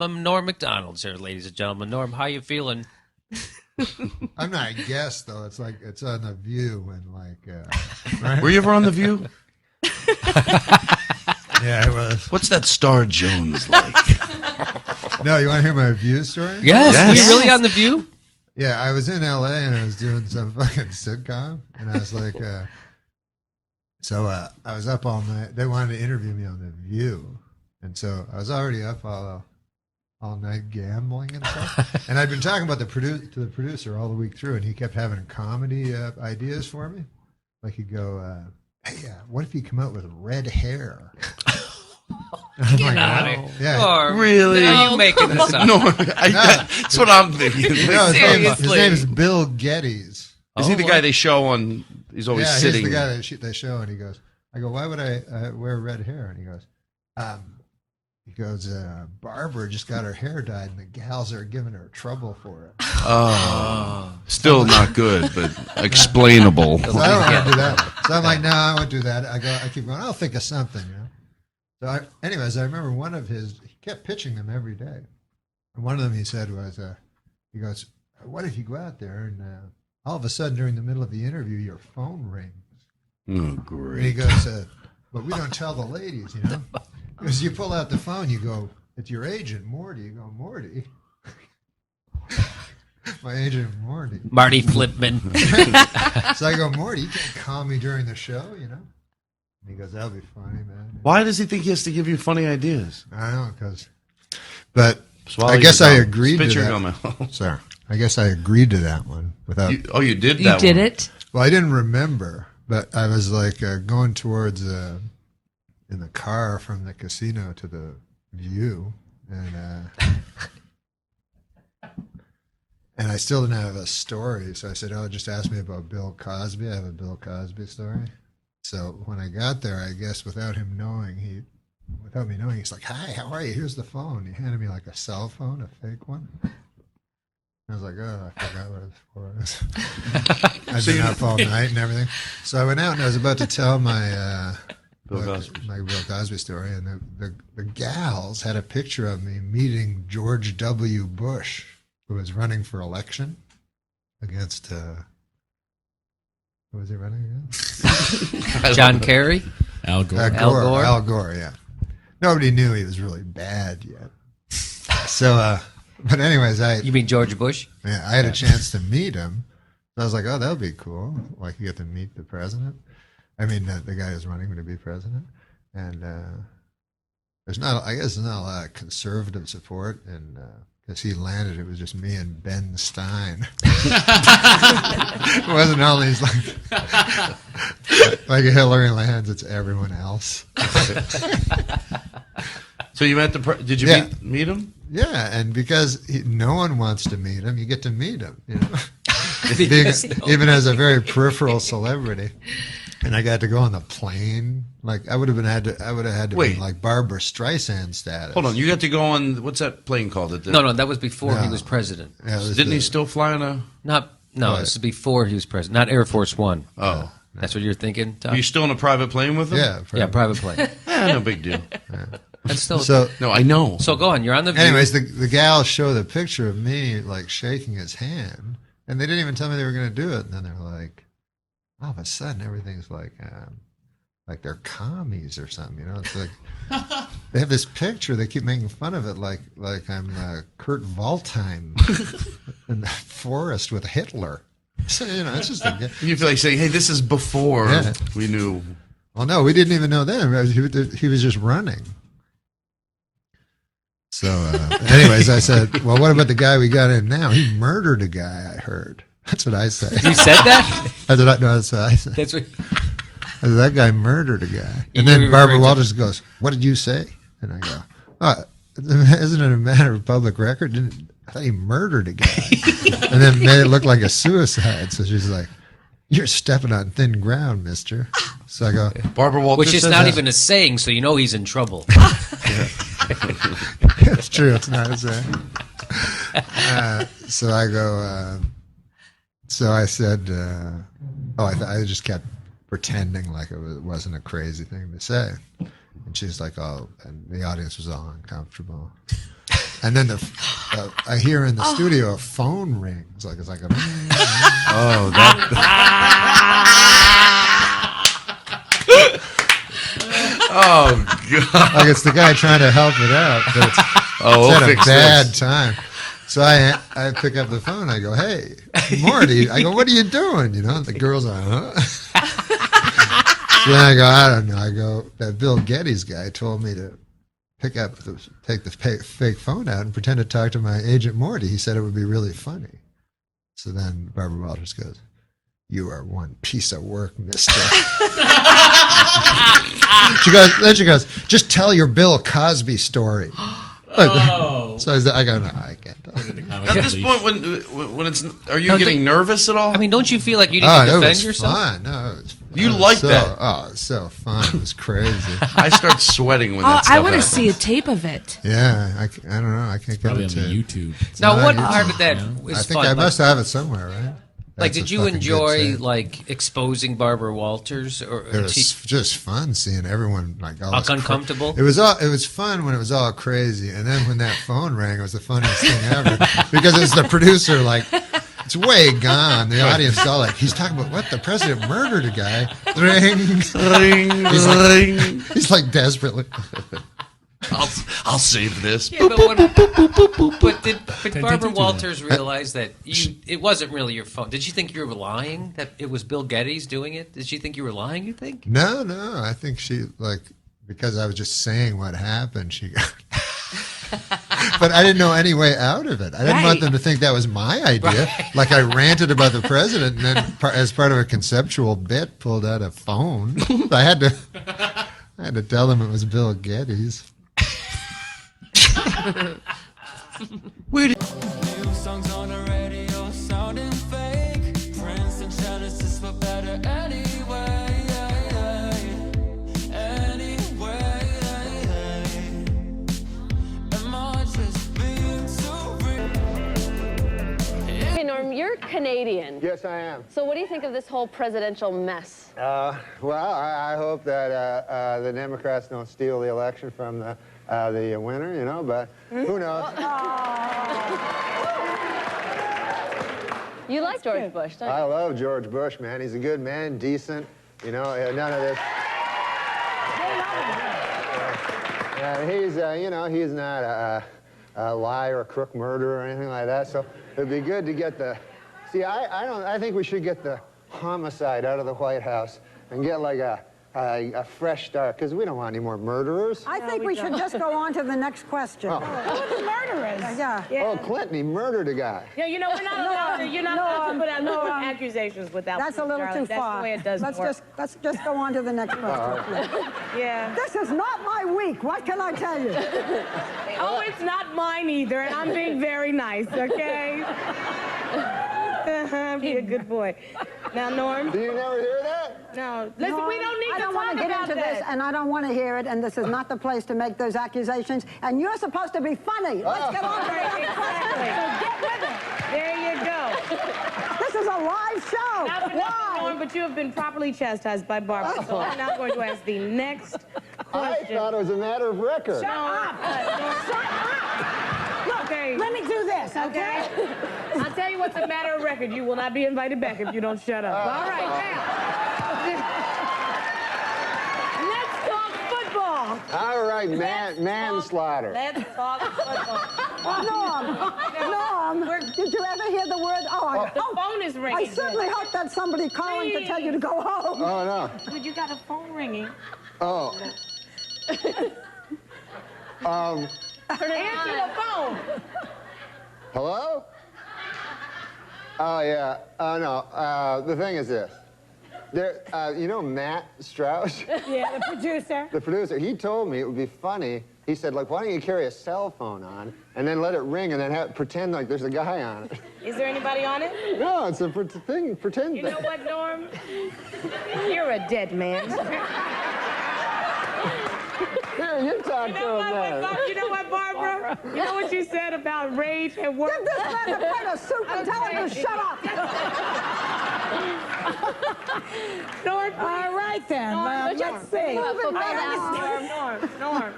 Norm Macdonald's here, ladies and gentlemen. Norm, how you feeling? I'm not a guest though. It's like it's on The View and right? Were you ever on The View? Yeah, I was. What's that Star Jones like? No, you want to hear my View story? Yes. Yes. Were you really on The View? Yeah, I was in LA and I was doing some fucking sitcom, and I was like, I was up all night. They wanted to interview me on The View, and so I was already up all night gambling and stuff. And I'd been talking about to the producer all the week through, and he kept having comedy ideas for me. Like he'd go, "Hey, what if you come out with red hair?" Get out of here. Yeah. Or, Really? Are you making this up? No, that's what I'm thinking. No, his Seriously. name is Bill Geddes. Is he the guy they show on? He's always Yeah, sitting. he's the guy that they show, and he goes, I go, why would I wear red hair? And he goes, Barbara just got her hair dyed, and the gals are giving her trouble for it. Oh, still not good, but explainable. So I don't want to do that. So I'm like, no, I won't do that. I keep going, I'll think of something, you know. So anyways, I remember one of he kept pitching them every day. And one of them he said was, he goes, what if you go out there and all of a sudden during the middle of the interview, your phone rings. Oh, And he great. goes, but we don't tell the ladies, you know. Because you pull out the phone, you go, it's your agent, Morty. You go, Morty. My agent, Morty. Marty Flipman. So I go, Morty, you can't call me during the show, you know. And he goes, that'll be funny, man. Why does he think he has to give you funny ideas? I don't know, but Swallow I guess your I gum. agreed Spit to your that. gum out. Sorry. I guess I agreed to that one without. You did You that did one. it? Well, I didn't remember, but I was like going towards in the car from the casino to the View, and I still didn't have a story. So I said, "Oh, just ask me about Bill Cosby. I have a Bill Cosby story." So when I got there, I guess without me knowing, he's like, "Hi, how are you? Here's the phone." He handed me like a cell phone, a fake one. I was like, oh, I forgot what it was for. I'd been up all night and everything. So I went out and I was about to tell my Bill Cosby. my Bill Cosby story, and the gals had a picture of me meeting George W. Bush, who was running for election against who was he running against? John Kerry. Al Gore. Al Gore? Al Gore, yeah. Nobody knew he was really bad yet. So, but anyways, You mean George Bush? I had a chance to meet him. So I was like, oh, that would be cool. Like, you get to meet the president. I mean, the guy who's running to be president. And I guess there's not a lot of conservative support. And as he landed, it was just me and Ben Stein. It wasn't all these, like Hillary lands, it's everyone else. So you met did you Yeah. meet him? Yeah, and because no one wants to meet him, you get to meet him. You know, even as a very peripheral celebrity. And I got to go on the plane. Like I would have had to Wait. be like Barbara Streisand status. Hold on, you got to go on. What's that plane called? No, that was before he No. was president. Yeah, it was Didn't he still fly on a? No, Right. this is before he was president. Not Air Force One. Oh, That's what you're thinking, Tom? were you still in a private plane with him? Yeah. Yeah, private plane. No big deal. That's still So, No, I know. So go on. You're on the View. anyways, the gals show the picture of me like shaking his hand, and they didn't even tell me they were going to do it. And then they're like, all of a sudden, everything's like they're commies or something. You know, it's like they have this picture. They keep making fun of it, like I'm Kurt Waldheim in the forest with Hitler. So you know, it's just You feel like saying, "Hey, this is before Yeah. we knew." well, no, we didn't even know then. He was just running. So, anyways, I said, well, what about the guy we got in now? He murdered a guy, I heard. That's what I say. You said that? That's what I said. That's what. I said, that guy murdered a guy. You And then were Barbara referring to- Walters goes, what did you say? And I go, oh, isn't it a matter of public record? I thought he murdered a guy. And then made it look like a suicide. So she's like, you're stepping on thin ground, mister. So I go, Barbara Walters. Which is said not that? even a saying, so you know he's in trouble. it's true. It's not a saying. So I go, so I said, I just kept pretending like it wasn't a crazy thing to say. And she's like, oh, and the audience was all uncomfortable. And then I hear in the studio a phone rings. Like it's like a. Oh, that. Oh God. Like it's the guy trying to help it out, but it's at a fix bad this. time. So I pick up the phone. I go, "Hey, Morty." I go, "What are you doing?" You know, and the girl's like, "Huh?" So then I go, "I don't know." I go, "That Bill Geddes guy told me to take the fake phone out and pretend to talk to my agent Morty. He said it would be really funny." So then Barbara Walters goes, "You are one piece of work, mister." She goes, "Just tell your Bill Cosby story." Oh. So I go, "No, I can't." At this point, when it's, are you getting nervous at all? I mean, don't you feel like you need Oh, to it defend was yourself? fun. No, it was, You it was like so, that. Oh, it was so fun. It was crazy. I start sweating when that stuff I want to happens. see a tape of it. Yeah, I don't know. I can't get Probably it on to YouTube. Now, not what on part YouTube. of that I is think fun? I must have it somewhere, right? Like, That's did a you fucking good enjoy tape. like exposing Barbara Walters or It was just fun seeing everyone like all this uncomfortable? It was fun when it was all crazy, and then when that phone rang, it was the funniest thing ever because it's the producer like. It's way gone. The audience is all like, he's talking about what? The president murdered a guy. Ring. Ring, ring. He's like desperately. I'll save this. Yeah, but did Barbara Walters realize that it wasn't really your phone? Did she think you were lying? That it was Bill Geddes doing it? Did she think you were lying? You think? No. I think she because I was just saying what happened. She got. But I didn't know any way out of it. I didn't want them to think that was my idea. Right. Like I ranted about the president, and then as part of a conceptual bit, pulled out a phone. I had to tell them it was Bill Geddes. Where did New songs on the radio sounding fake. Prince and Genesis for better anyway. Anyway. Am I just being too real? Hey, Norm, you're Canadian. Yes, I am. So what do you think of this whole presidential mess? Well, I hope that the Democrats don't steal the election from the winner, you know, but who knows? You like George Bush, don't you? I love George Bush, man. He's a good man, decent, you know, none of this. He's, he's not a liar, a crook, murderer, or anything like that, so it'd be good to get the... See, I think we should get the homicide out of the White House and get like a fresh start, because we don't want any more murderers. I think we should just go on to the next question. Oh. Who's murderers? Yeah. Oh, Clinton, he murdered a guy. Yeah, you know, we're not allowed to, you're not allowed to put out accusations without That's a proof, little darling. too far. That's the way it does work. Let's just go on to the next question. please. Yeah. This is not my week. What can I tell you? Oh, it's not mine either, and I'm being very nice, okay? Be a good boy. Now, Norm. Do you never hear that? No. Listen, we don't need I to don't talk want to get about into this, that. and I don't want to hear it, and this is not the place to make those accusations, and you're supposed to be funny. Let's get on to the Right, next question. exactly. So get with it. There you go. This is a live show. Not for nothing, Norm, but you have been properly chastised by Barbara, so I'm now going to ask the next question. it was a matter of record. Shut up! Okay. Let me do this, okay? I'll tell you what's a matter of record. You will not be invited back if you don't shut up. All right, now. Let's talk football. All right, manslaughter. Let's talk football. Norm, did you ever hear the word? The phone is ringing. I certainly hope that's somebody calling to tell you to go home. Oh, no. Dude, you got a phone ringing. Oh. Answer the phone. Hello? Oh, yeah. Oh, no. The thing is this. There, you know Matt Strauss? Yeah, the producer. The producer, he told me it would be funny. He said, like, why don't you carry a cell phone on and then let it ring and then pretend like there's a guy on it? Is there anybody on it? No, it's a thing, pretend You thing. know what, Norm? You're a dead man. You talk You know what, Barbara? You know what you said about rage at work? Give this man a plate of soup and tell him to shut up. Norm, All right, then. Let's see. Norm.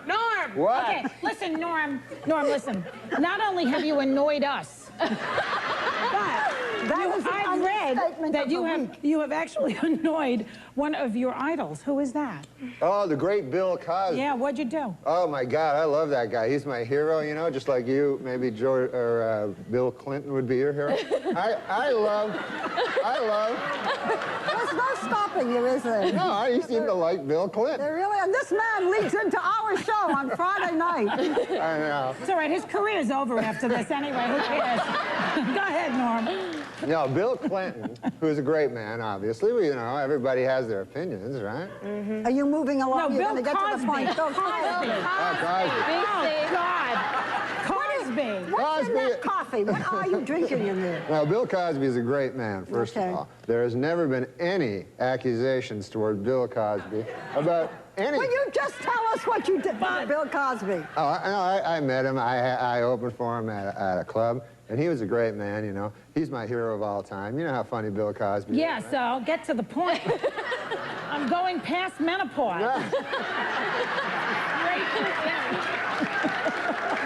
What? Okay, listen, Norm, listen. Not only have you annoyed us, but That was the I've read understatement that of the week. you have actually annoyed one of your idols. Who is that? Oh, the great Bill Cosby. Yeah, what'd you do? Oh my God, I love that guy. He's my hero, you know, just like you. Maybe Bill Clinton would be your hero. I love. There's no stopping you, is there? No, I seem to like Bill Clinton. They really, and this man leads into our show on Friday night. I know. It's all right, his career's over after this anyway. Who cares? Go ahead, Norm. No, Bill Clinton, who's a great man, obviously. Well, you know, everybody has their opinions, right? Are you moving along? No, You're Bill going to get to the Cosby. point. Bill Oh, Cosby. Oh, God. Cosby. What's in that coffee? What are you drinking in there? Now, Bill Cosby is a great man, first Okay. of all. There has never been any accusations toward Bill Cosby about any... Will you just tell us what you did about Bill Cosby? Oh, I met him. I opened for him at a club, and he was a great man, you know. He's my hero of all time. You know how funny Bill Cosby Yeah, is, right? so I'll get to the point. I'm going past menopause.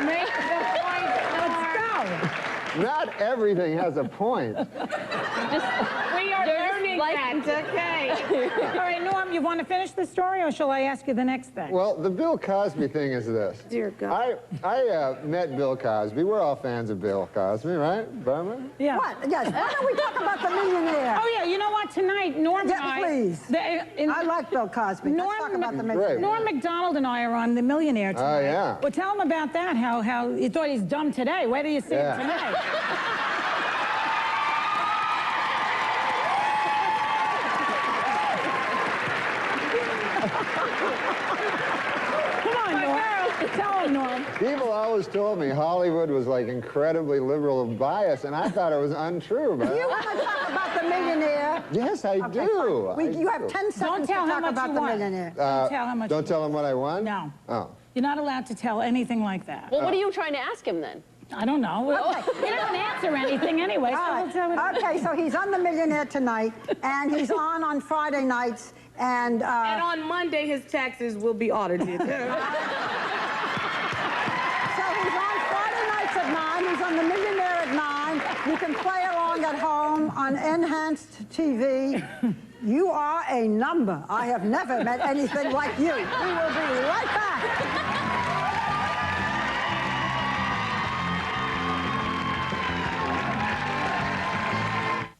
Make the point. Let's go. Not everything has a point. We are learning that, okay? All right, Norm, you want to finish the story, or shall I ask you the next thing? Well, the Bill Cosby thing is this. Dear God. I met Bill Cosby. We're all fans of Bill Cosby, right, Barbara? Yeah. What? Yes. Why don't we talk about the millionaire? Oh, yeah, you know what? Tonight, Norm Yeah, and I... please. I like Bill Cosby. Norm, Let's talk about the Great. millionaire. Norm Macdonald and I are on The Millionaire tonight. Oh, yeah. Well, tell him about that, how you thought he's dumb today. Where do you see him tonight? Come on, Norm. Tell him, Norm. People always told me Hollywood was like incredibly liberal of bias, and I thought it was untrue. But You want to talk about the millionaire? yes, I Okay, do. fine. You I have do. 10 seconds Don't tell to how talk much about you the won. millionaire. Don't tell how much. Don't tell him what I won? No. Oh. You're not allowed to tell anything like that. Well, what are you trying to ask him then? I don't know. He doesn't answer anything anyway. So All we'll tell him. right. Okay, so he's on The Millionaire tonight, and he's on Friday nights, and... And on Monday, his taxes will be audited. So he's on Friday nights at 9. He's on The Millionaire at 9. You can play along at home on Enhanced TV. You are a number. I have never met anything like you. We will be right back.